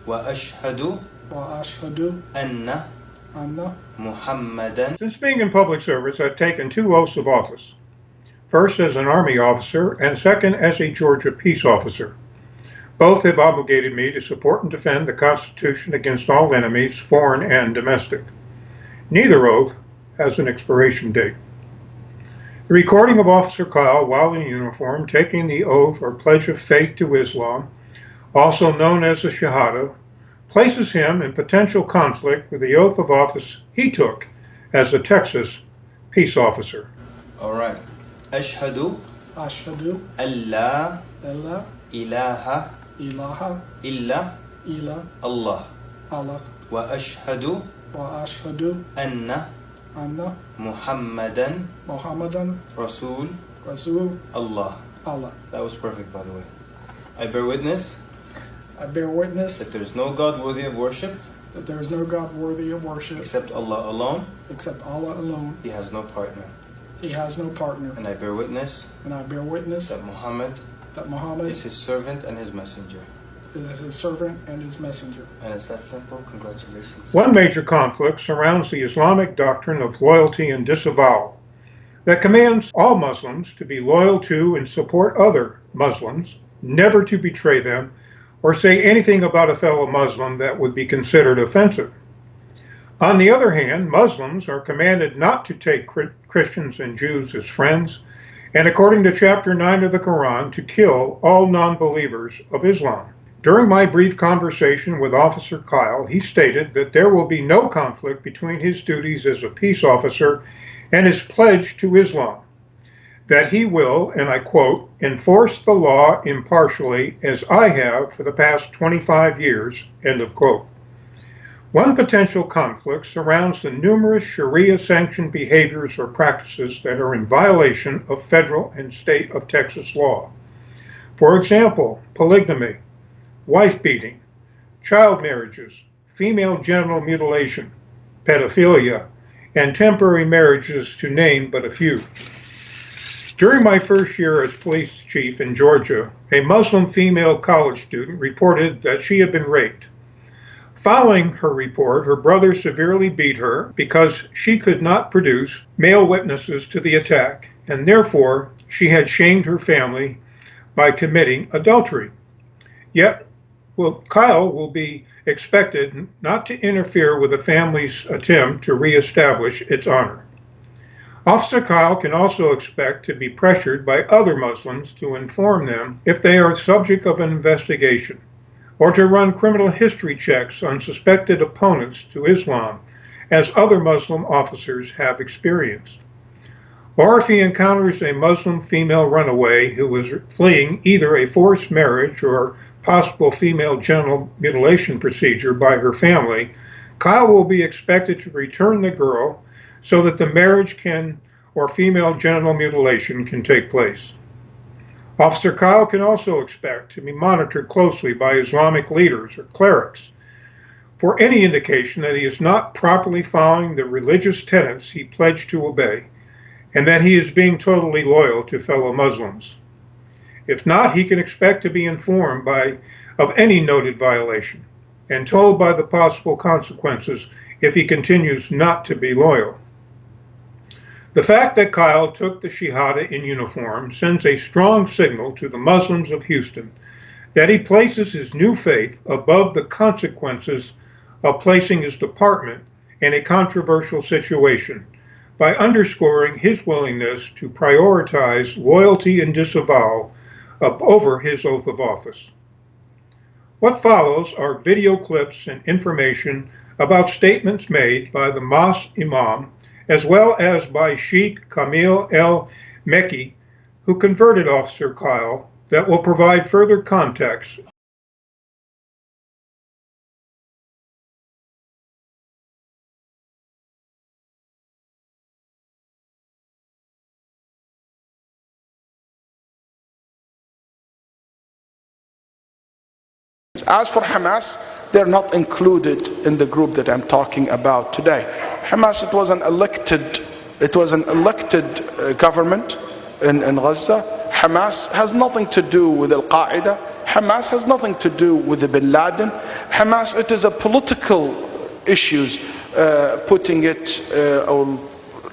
وأشهد وأشهد أن أن محمدا. Since being in public service, I've taken 2 oaths of office. First as an Army officer, and second as a Georgia peace officer. Both have obligated me to support and defend the Constitution against all enemies, foreign and domestic. Neither oath has an expiration date. The recording of Officer Kyle while in uniform taking the oath or pledge of faith to Islam, also known as the Shahada, places him in potential conflict with the oath of office he took as a Texas peace officer. All right. أشهد أشهد أن لا ألا إله إله إلا إلا الله الله وأشهد وأشهد أن أن محمدا محمدا رسول رسول الله. Allah. That was perfect, by the way. I bear witness I bear witness that there is no God worthy of worship that there is no God worthy of worship except Allah alone. except Allah alone. He has no partner. He has no partner. And I bear witness And I bear witness that Muhammad that Muhammad is his servant and his messenger. is his servant and his messenger. And it's that simple. Congratulations. One major conflict surrounds the Islamic doctrine of loyalty and disavowal that commands all Muslims to be loyal to and support other Muslims, never to betray them, or say anything about a fellow Muslim that would be considered offensive. On the other hand, Muslims are commanded not to take Christians and Jews as friends, and according to chapter 9 of the Quran, to kill all non-believers of Islam. During my brief conversation with Officer Kyle, he stated that there will be no conflict between his duties as a peace officer and his pledge to Islam, that he will, and I quote, enforce the law impartially as I have for the past 25 years, end of quote. One potential conflict surrounds the numerous Sharia-sanctioned behaviors or practices that are in violation of federal and state of Texas law. For example, polygamy, wife-beating, child marriages, female genital mutilation, pedophilia, and temporary marriages, to name but a few. During my first year as police chief in Georgia, a Muslim female college student reported that she had been raped. Following her report, her brother severely beat her because she could not produce male witnesses to the attack, and therefore she had shamed her family by committing adultery. Yet, Kyle will be expected not to interfere with the family's attempt to reestablish its honor. Officer Kyle can also expect to be pressured by other Muslims to inform them if they are subject of an investigation, or to run criminal history checks on suspected opponents to Islam, as other Muslim officers have experienced. Or if he encounters a Muslim female runaway who is fleeing either a forced marriage or possible female genital mutilation procedure by her family, Kyle will be expected to return the girl so that the marriage or female genital mutilation can take place. Officer Kyle can also expect to be monitored closely by Islamic leaders or clerics for any indication that he is not properly following the religious tenets he pledged to obey, and that he is being totally loyal to fellow Muslims. If not, he can expect to be informed of any noted violation and told by the possible consequences if he continues not to be loyal. The fact that Kyle took the Shahada in uniform sends a strong signal to the Muslims of Houston that he places his new faith above the consequences of placing his department in a controversial situation by underscoring his willingness to prioritize loyalty and disavowal over his oath of office. What follows are video clips and information about statements made by the Mosque Imam as well as by Sheikh Kamil el-Mekki, who converted Officer Kyle, that will provide further context. As for Hamas, they're not included in the group that I'm talking about today. Hamas, it was an elected government in Gaza. Hamas has nothing to do with Al-Qaeda. Hamas has nothing to do with Bin Laden. Hamas, it is a political issues, putting it or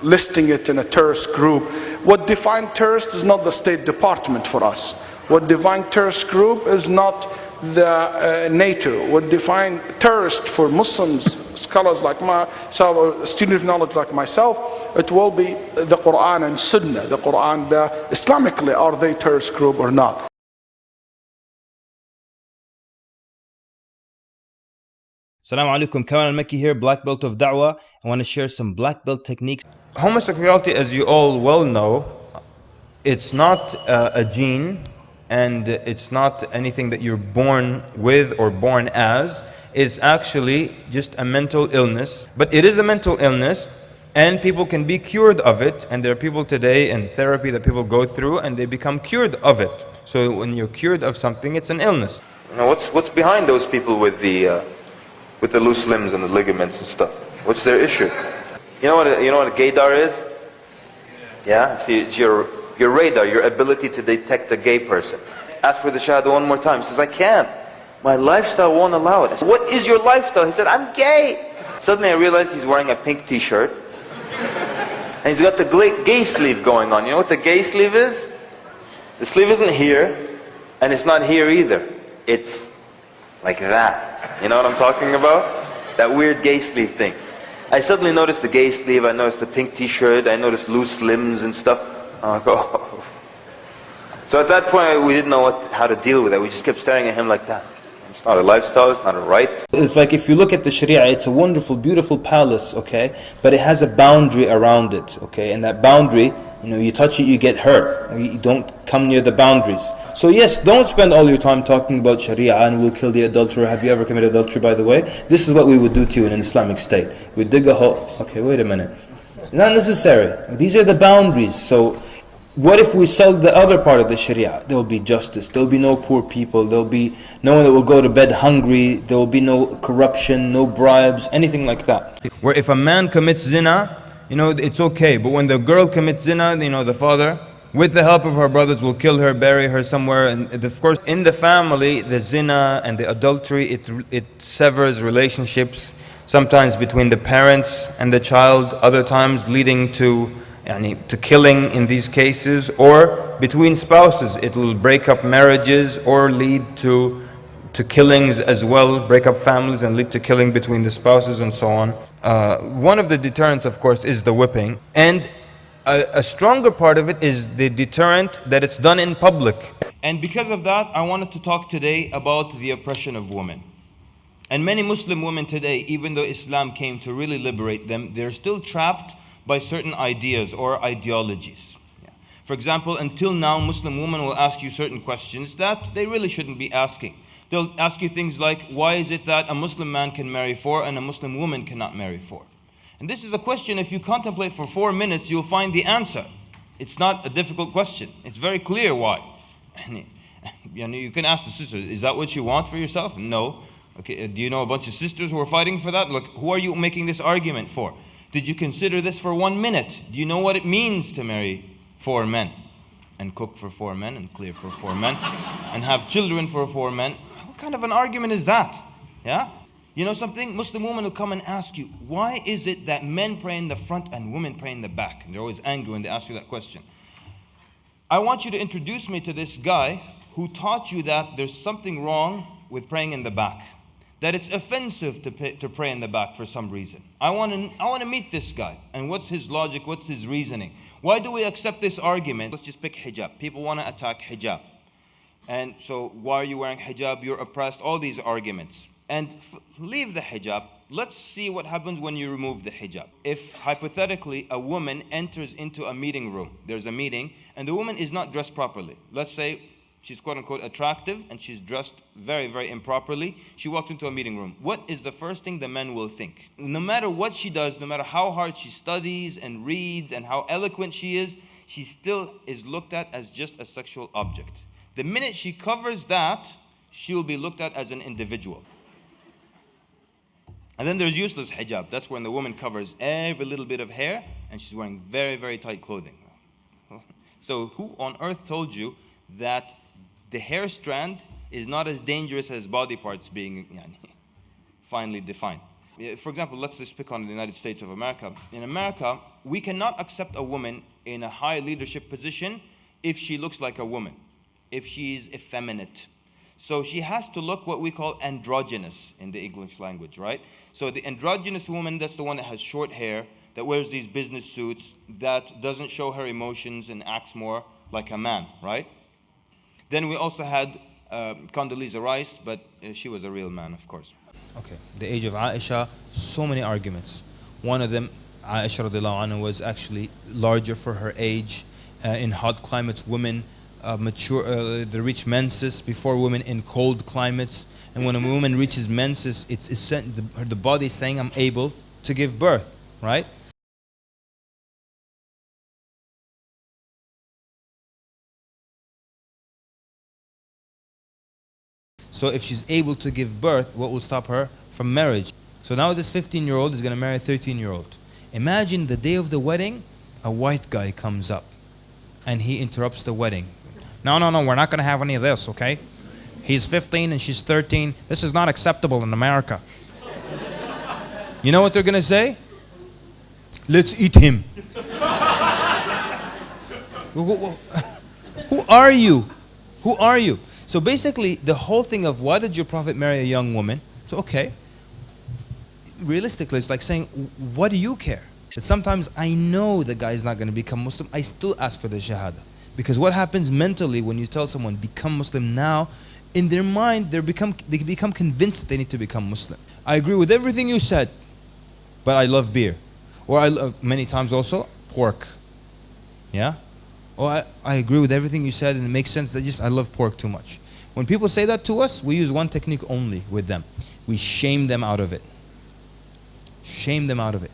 listing it in a terrorist group. What defines terrorist is not the State Department for us. What defines terrorist group is not the NATO. What defines terrorist for Muslims, scholars like myself, or student of knowledge like myself, it will be the Quran and Sunnah. The Quran, Islamically, are they terrorist group or not? Assalamu alaikum, Kamal al-Makki here, black belt of da'wah. I want to share some black belt techniques. Homosexuality, as you all well know, it's not a gene, and it's not anything that you're born with or born as. It's actually just a mental illness. But it is a mental illness, and people can be cured of it. And there are people today in therapy that people go through, and they become cured of it. So when you're cured of something, it's an illness. Now, what's behind those people with the loose limbs and the ligaments and stuff? What's their issue? You know what a gaydar is? Yeah? See, it's your radar, your ability to detect a gay person. Ask for the shahada one more time. He says, I can't. My lifestyle won't allow it. I said, what is your lifestyle? He said, I'm gay. Suddenly I realized he's wearing a pink t-shirt. And he's got the gay sleeve going on. You know what the gay sleeve is? The sleeve isn't here, and it's not here either. It's like that. You know what I'm talking about? That weird gay sleeve thing. I suddenly noticed the gay sleeve, I noticed the pink t-shirt, I noticed loose limbs and stuff. I'm like, oh. So at that point, we didn't know how to deal with it. We just kept staring at him like that. It's not a lifestyle, it's not a right. It's like if you look at the Sharia, it's a wonderful, beautiful palace, okay? But it has a boundary around it, okay? And that boundary, you touch it, you get hurt. You don't come near the boundaries. So yes, don't spend all your time talking about Sharia and we'll kill the adulterer. Have you ever committed adultery, by the way? This is what we would do to you in an Islamic state. We dig a hole. Okay, wait a minute. Not necessary. These are the boundaries. So what if we sell the other part of the Sharia? There will be justice. There will be no poor people. There will be no one that will go to bed hungry. There will be no corruption, no bribes, anything like that. Where if a man commits zina, it's okay. But when the girl commits zina, the father, with the help of her brothers, will kill her, bury her somewhere. And of course, in the family, the zina and the adultery, it severs relationships, sometimes between the parents and the child, other times leading to killing in these cases, or between spouses. It will break up marriages or lead to killings as well, break up families and lead to killing between the spouses and so on. One of the deterrents, of course, is the whipping. And a stronger part of it is the deterrent that it's done in public. And because of that, I wanted to talk today about the oppression of women. And many Muslim women today, even though Islam came to really liberate them, they're still trapped by certain ideas or ideologies. For example, until now, Muslim women will ask you certain questions that they really shouldn't be asking. They'll ask you things like, why is it that a Muslim man can marry 4 and a Muslim woman cannot marry 4? And this is a question, if you contemplate for 4 minutes, you'll find the answer. It's not a difficult question. It's very clear why. You can ask the sister, is that what you want for yourself? No. Okay, do you know a bunch of sisters who are fighting for that? Look, who are you making this argument for? Did you consider this for 1 minute? Do you know what it means to marry 4 men? And cook for 4 men, and clear for 4 men, and have children for 4 men? What kind of an argument is that? Yeah? You know something? Muslim women will come and ask you, why is it that men pray in the front and women pray in the back? And they're always angry when they ask you that question. I want you to introduce me to this guy who taught you that there's something wrong with praying in the back. That it's offensive to pray in the back for some reason. I want to meet this guy. And what's his logic? What's his reasoning? Why do we accept this argument? Let's just pick hijab. People want to attack hijab. And so, why are you wearing hijab? You're oppressed. All these arguments. And leave the hijab. Let's see what happens when you remove the hijab. If, hypothetically, a woman enters into a meeting room. There's a meeting, and the woman is not dressed properly. Let's say she's quote-unquote attractive, and she's dressed very, very improperly. She walks into a meeting room. What is the first thing the men will think? No matter what she does, no matter how hard she studies and reads and how eloquent she is, she still is looked at as just a sexual object. The minute she covers that, she will be looked at as an individual. And then there's useless hijab. That's when the woman covers every little bit of hair, and she's wearing very, very tight clothing. So who on earth told you that the hair strand is not as dangerous as body parts being? finely defined. For example, let's just pick on the United States of America. In America, we cannot accept a woman in a high leadership position if she looks like a woman, if she's effeminate. So she has to look what we call androgynous in the English language, right? So the androgynous woman, that's the one that has short hair, that wears these business suits, that doesn't show her emotions and acts more like a man, right? Then we also had Condoleezza Rice, but she was a real man, of course. Okay, the age of Aisha, so many arguments. One of them, Aisha radiallahu anha, was actually larger for her age. In hot climates, women they reach menses before women in cold climates. And when a woman reaches menses, the body is saying, I'm able to give birth, right? So if she's able to give birth, what will stop her from marriage? So now this 15-year-old is going to marry a 13-year-old. Imagine the day of the wedding, a white guy comes up and he interrupts the wedding. No, we're not going to have any of this, okay? He's 15 and she's 13. This is not acceptable in America. You know what they're going to say? Let's eat him. Who are you? Who are you? So basically, the whole thing of why did your Prophet marry a young woman? So okay, realistically, it's like saying, what do you care? But sometimes I know the guy is not going to become Muslim. I still ask for the shahada. Because what happens mentally when you tell someone, become Muslim now, in their mind, they become convinced that they need to become Muslim. I agree with everything you said, but I love beer. Or I love, many times also, pork. Yeah? Oh, I agree with everything you said and it makes sense. I love pork too much. When people say that to us, we use one technique only with them. We shame them out of it. Shame them out of it.